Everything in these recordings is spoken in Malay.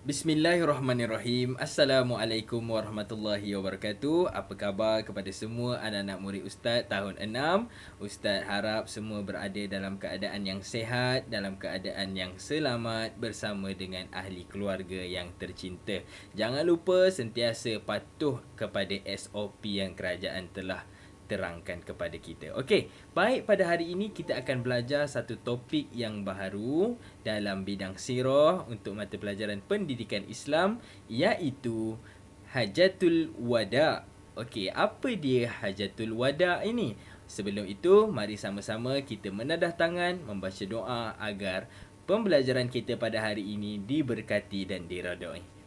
Bismillahirrahmanirrahim. Assalamualaikum warahmatullahi wabarakatuh. Apa khabar kepada semua anak-anak murid Ustaz tahun 6? Ustaz harap semua berada dalam keadaan yang sihat, dalam keadaan yang selamat bersama dengan ahli keluarga yang tercinta. Jangan lupa sentiasa patuh kepada SOP yang kerajaan telah terangkan kepada kita. Okey, baik, pada hari ini kita akan belajar satu topik yang baru dalam bidang sirah untuk mata pelajaran pendidikan Islam, iaitu Hajatul Wada. Okey, apa dia Hajatul Wada ini? Sebelum itu, mari sama-sama kita menadah tangan, membaca doa agar pembelajaran kita pada hari ini diberkati dan diredai.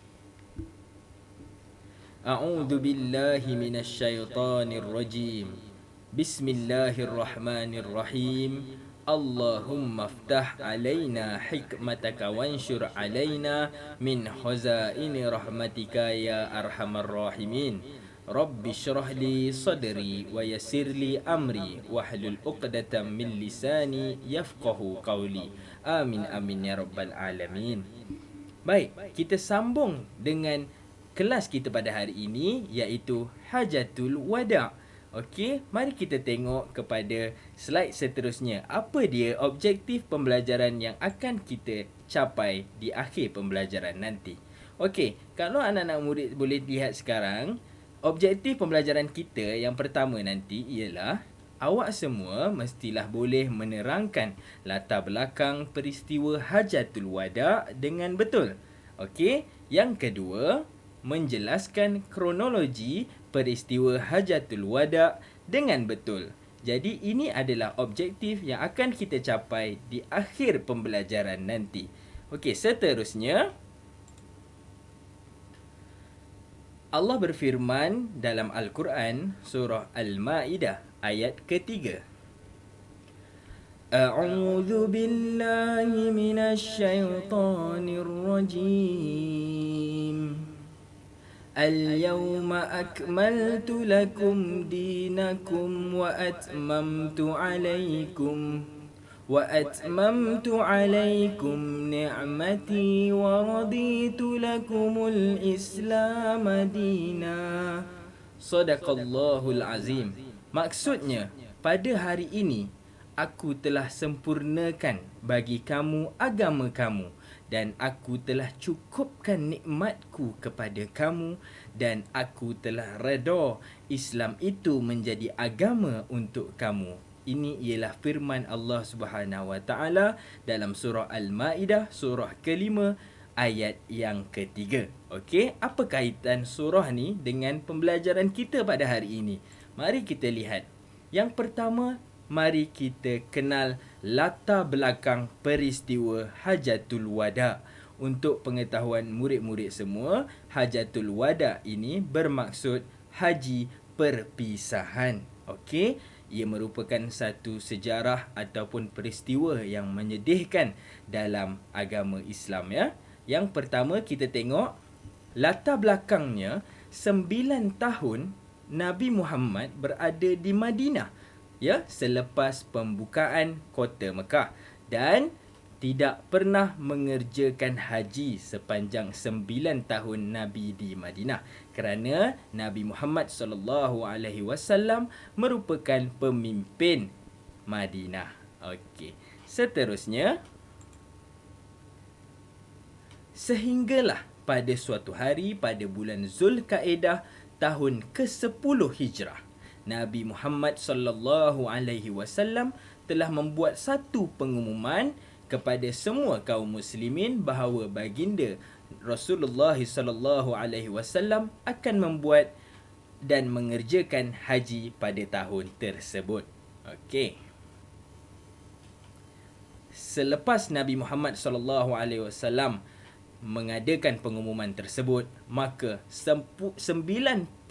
A'udzu billahi minasyaitonir rajim. Bismillahirrahmanirrahim. Allahumma aftah alaina hikmataka wanshur alaina min khazaini rahmatika ya arhamar rahimin. Rabbi syrah li sadri wa yassir li amri wahlul 'uqdatam min lisani yafqahu qawli. Amin amin ya rabbal alamin. Baik, kita sambung dengan kelas kita pada hari ini, iaitu Hajatul Wada. Okey, mari kita tengok kepada slide seterusnya. Apa dia objektif pembelajaran yang akan kita capai di akhir pembelajaran nanti? Okey, kalau anak-anak murid boleh lihat sekarang, objektif pembelajaran kita yang pertama nanti ialah awak semua mestilah boleh menerangkan latar belakang peristiwa Hajatul Wada dengan betul. Okey, yang kedua, menjelaskan kronologi peristiwa Hajatul Wada dengan betul. Jadi ini adalah objektif yang akan kita capai di akhir pembelajaran nanti. Okey, seterusnya Allah berfirman dalam Al-Quran surah Al-Ma'idah ayat ketiga. A'udzu billahi minasyaitonir rajim. اليوم أكملت لكم دينكم وأتممت عليكم نعمتي ورضيت لكم الإسلام دينا. Sadaqallahul azim. Maksudnya, pada hari ini aku telah sempurnakan bagi kamu agama kamu, dan aku telah cukupkan nikmatku kepada kamu, dan aku telah redha Islam itu menjadi agama untuk kamu. Ini ialah firman Allah Subhanahu Wa Taala dalam surah Al-Ma'idah, surah kelima, ayat yang ketiga. Okey, apa kaitan surah ni dengan pembelajaran kita pada hari ini? Mari kita lihat. Yang pertama, mari kita kenal latar belakang peristiwa Hajatul Wada. Untuk pengetahuan murid-murid semua, Hajatul Wada ini bermaksud haji perpisahan. Okey, ia merupakan satu sejarah ataupun peristiwa yang menyedihkan dalam agama Islam, ya. Yang pertama, kita tengok latar belakangnya. 9 tahun Nabi Muhammad berada di Madinah, ya, selepas pembukaan kota Mekah, dan tidak pernah mengerjakan haji sepanjang 9 tahun Nabi di Madinah, kerana Nabi Muhammad SAW merupakan pemimpin Madinah. Okey, seterusnya, sehinggalah pada suatu hari pada bulan Zulkaedah tahun ke-10 Hijrah, Nabi Muhammad SAW telah membuat satu pengumuman kepada semua kaum muslimin bahawa baginda Rasulullah SAW akan membuat dan mengerjakan haji pada tahun tersebut. Okey. Selepas Nabi Muhammad SAW mengadakan pengumuman tersebut, maka 90,000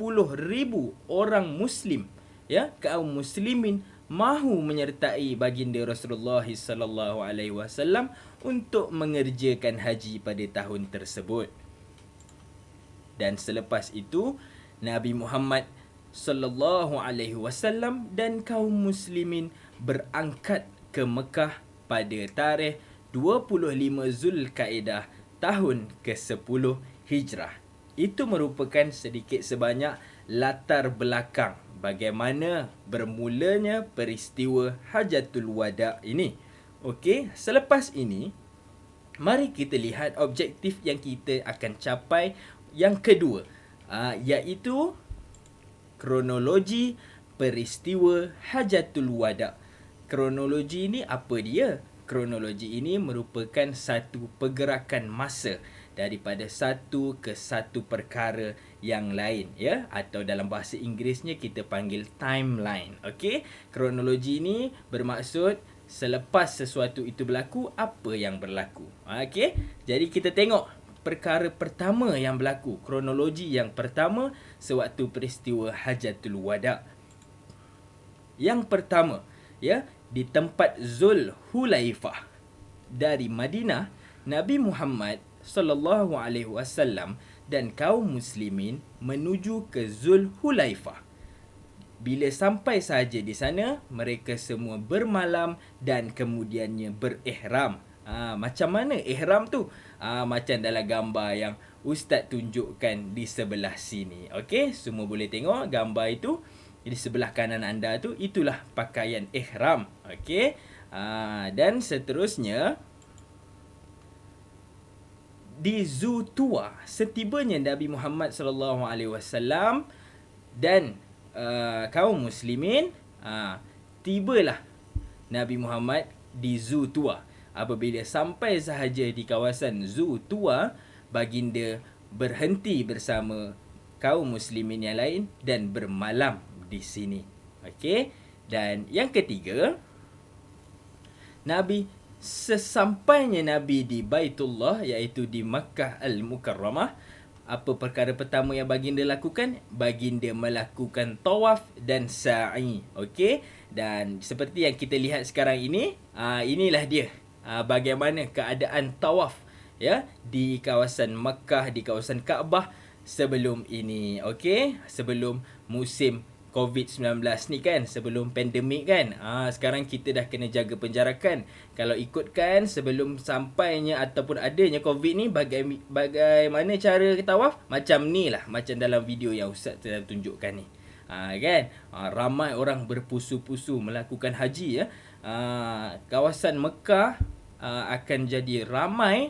orang muslim, ya, kaum muslimin mahu menyertai baginda Rasulullah SAW untuk mengerjakan haji pada tahun tersebut. Dan selepas itu, Nabi Muhammad SAW dan kaum muslimin berangkat ke Mekah pada tarikh 25 Zulkaedah tahun ke-10 Hijrah. Itu merupakan sedikit sebanyak latar belakang bagaimana bermulanya peristiwa Hajatul Wada ini. Okey, selepas ini mari kita lihat objektif yang kita akan capai yang kedua, iaitu kronologi peristiwa Hajatul Wada. Kronologi ini apa dia? Kronologi ini merupakan satu pergerakan masa daripada satu ke satu perkara yang lain, ya, atau dalam bahasa Inggerisnya kita panggil timeline. Okey, kronologi ini bermaksud selepas sesuatu itu berlaku, apa yang berlaku. Okey, jadi kita tengok perkara pertama yang berlaku, kronologi yang pertama sewaktu peristiwa Hajatul Wada. Yang pertama, ya, di tempat Zulhulaifah. Dari Madinah, Nabi Muhammad sallallahu alaihi wasallam dan kaum muslimin menuju ke Zulhulaifah. Bila sampai sahaja di sana, mereka semua bermalam dan kemudiannya berihram. Macam mana ihram tu? Macam dalam gambar yang Ustaz tunjukkan di sebelah sini. Okey, semua boleh tengok gambar itu. Di sebelah kanan anda tu, itulah pakaian ihram. Okey. Dan seterusnya, di Zutua, setibanya Nabi Muhammad sallallahu alaihi wasallam dan kaum muslimin, tibalah Nabi Muhammad di Zutua. Apabila sampai sahaja di kawasan Zutua, baginda berhenti bersama kaum muslimin yang lain dan bermalam di sini. Okey. Dan yang ketiga, sesampainya Nabi di Baitullah, iaitu di Makkah Al-Mukarramah, apa perkara pertama yang baginda lakukan? Baginda melakukan tawaf dan sa'i. Okey. Dan seperti yang kita lihat sekarang ini, inilah dia bagaimana keadaan tawaf, ya, di kawasan Makkah, di kawasan Kaabah sebelum ini. Okey, sebelum musim COVID-19 ni kan, sebelum pandemik kan. Sekarang kita dah kena jaga penjarakan. Kalau ikutkan sebelum sampainya ataupun adanya COVID ni, bagaimana cara tawaf? Macam ni lah, macam dalam video yang Ustaz telah tunjukkan ni. Kan? Ramai orang berpusu-pusu melakukan haji, ya. Kawasan Mekah akan jadi ramai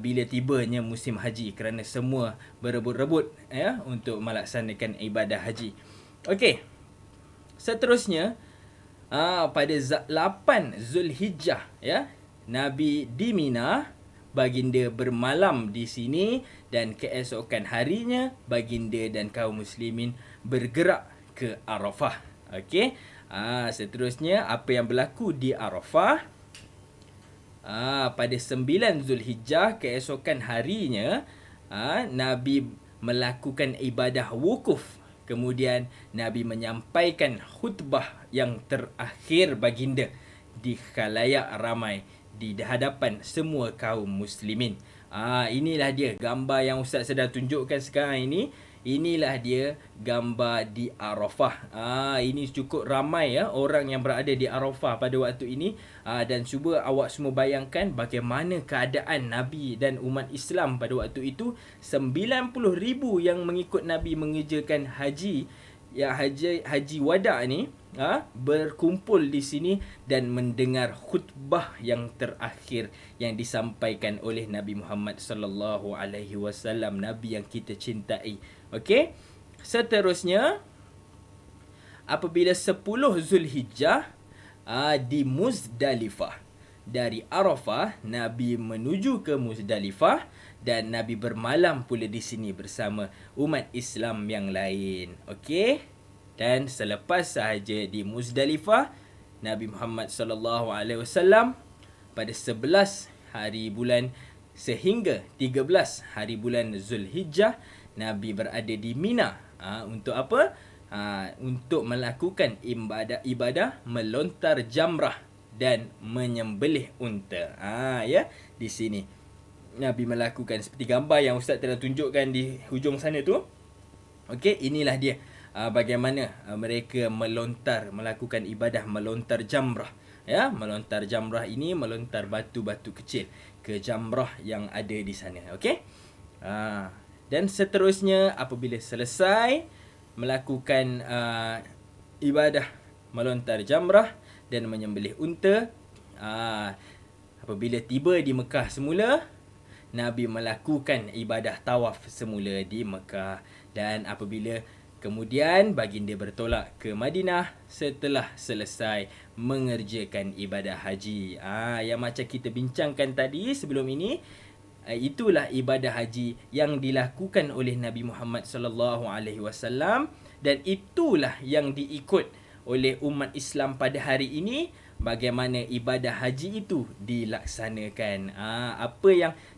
bila tibanya musim haji, kerana semua berebut-rebut, ya, untuk melaksanakan ibadah haji. Okey. Seterusnya, pada 8 Zulhijjah, ya, Nabi di Mina, baginda bermalam di sini, dan keesokan harinya baginda dan kaum muslimin bergerak ke Arafah. Okey. Seterusnya, apa yang berlaku di Arafah? Pada 9 Zulhijjah, keesokan harinya, Nabi melakukan ibadah wukuf. Kemudian Nabi menyampaikan khutbah yang terakhir baginda di khalayak ramai, di hadapan semua kaum muslimin. Inilah dia gambar yang Ustaz sedang tunjukkan sekarang ini. Inilah dia gambar di Arafah. Ini cukup ramai, ya, orang yang berada di Arafah pada waktu ini. Dan cuba awak semua bayangkan bagaimana keadaan Nabi dan umat Islam pada waktu itu. 90,000 yang mengikut Nabi mengerjakan haji, ya, haji wada ni, berkumpul di sini dan mendengar khutbah yang terakhir yang disampaikan oleh Nabi Muhammad sallallahu alaihi wasallam, Nabi yang kita cintai. Okey. Seterusnya, apabila 10 Zulhijjah, di Muzdalifah, dari Arafah Nabi menuju ke Muzdalifah, dan Nabi bermalam pula di sini bersama umat Islam yang lain. Okey. Dan selepas sahaja di Muzdalifah, Nabi Muhammad sallallahu alaihi wasallam pada 11 hari bulan sehingga 13 hari bulan Zulhijjah, Nabi berada di Mina. Untuk apa? Untuk melakukan ibadah melontar jamrah dan menyembelih unta. Ya, di sini Nabi melakukan seperti gambar yang Ustaz telah tunjukkan di hujung sana tu. Okey, inilah dia bagaimana mereka melakukan ibadah melontar jamrah. Ya, melontar jamrah ini melontar batu-batu kecil ke jamrah yang ada di sana. Okey? Dan seterusnya apabila selesai melakukan ibadah melontar jamrah dan menyembelih unta, apabila tiba di Mekah semula, Nabi melakukan ibadah tawaf semula di Mekah. Dan apabila kemudian baginda bertolak ke Madinah setelah selesai mengerjakan ibadah haji. Yang macam kita bincangkan tadi sebelum ini, itulah ibadah haji yang dilakukan oleh Nabi Muhammad sallallahu alaihi wasallam, dan itulah yang diikut oleh umat Islam pada hari ini, bagaimana ibadah haji itu dilaksanakan.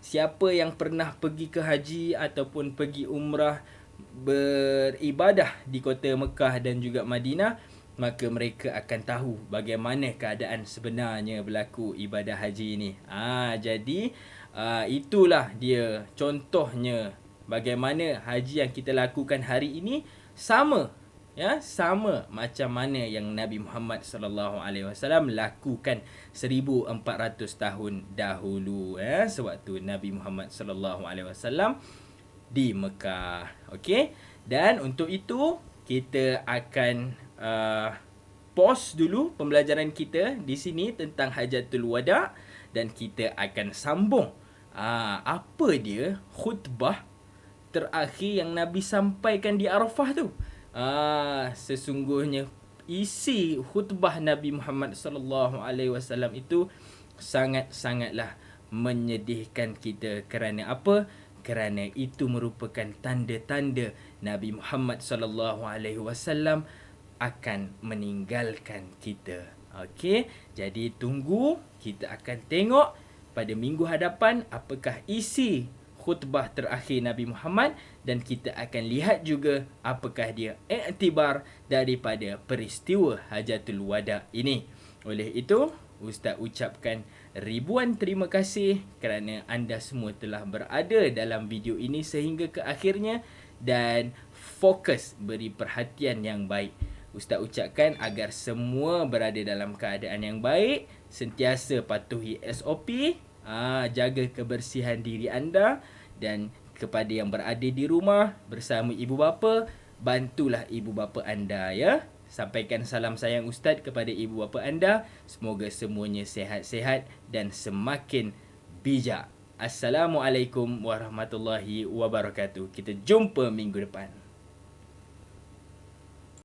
Siapa yang pernah pergi ke haji ataupun pergi umrah, beribadah di kota Mekah dan juga Madinah, maka mereka akan tahu bagaimana keadaan sebenarnya berlaku ibadah haji ini. Jadi itulah dia contohnya bagaimana haji yang kita lakukan hari ini sama macam mana yang Nabi Muhammad sallallahu alaihi wasallam lakukan 1400 tahun dahulu, sewaktu Nabi Muhammad sallallahu alaihi wasallam di Mekah. Okey, dan untuk itu kita akan pause dulu pembelajaran kita di sini tentang Hajatul Wada, dan kita akan sambung apa dia khutbah terakhir yang Nabi sampaikan di Arafah tu. Sesungguhnya isi khutbah Nabi Muhammad sallallahu alaihi wasallam itu sangat-sangatlah menyedihkan kita. Kerana apa? Kerana itu merupakan tanda-tanda Nabi Muhammad sallallahu alaihi wasallam akan meninggalkan kita. Okey, jadi tunggu, kita akan tengok pada minggu hadapan apakah isi khutbah terakhir Nabi Muhammad, dan kita akan lihat juga apakah dia iktibar daripada peristiwa Hajatul Wada ini. Oleh itu, Ustaz ucapkan ribuan terima kasih kerana anda semua telah berada dalam video ini sehingga ke akhirnya dan fokus beri perhatian yang baik. Ustaz ucapkan agar semua berada dalam keadaan yang baik, sentiasa patuhi SOP, jaga kebersihan diri anda, dan kepada yang berada di rumah bersama ibu bapa, bantulah ibu bapa anda, ya. Sampaikan salam sayang Ustaz kepada ibu bapa anda. Semoga semuanya sihat-sihat dan semakin bijak. Assalamualaikum warahmatullahi wabarakatuh. Kita jumpa minggu depan.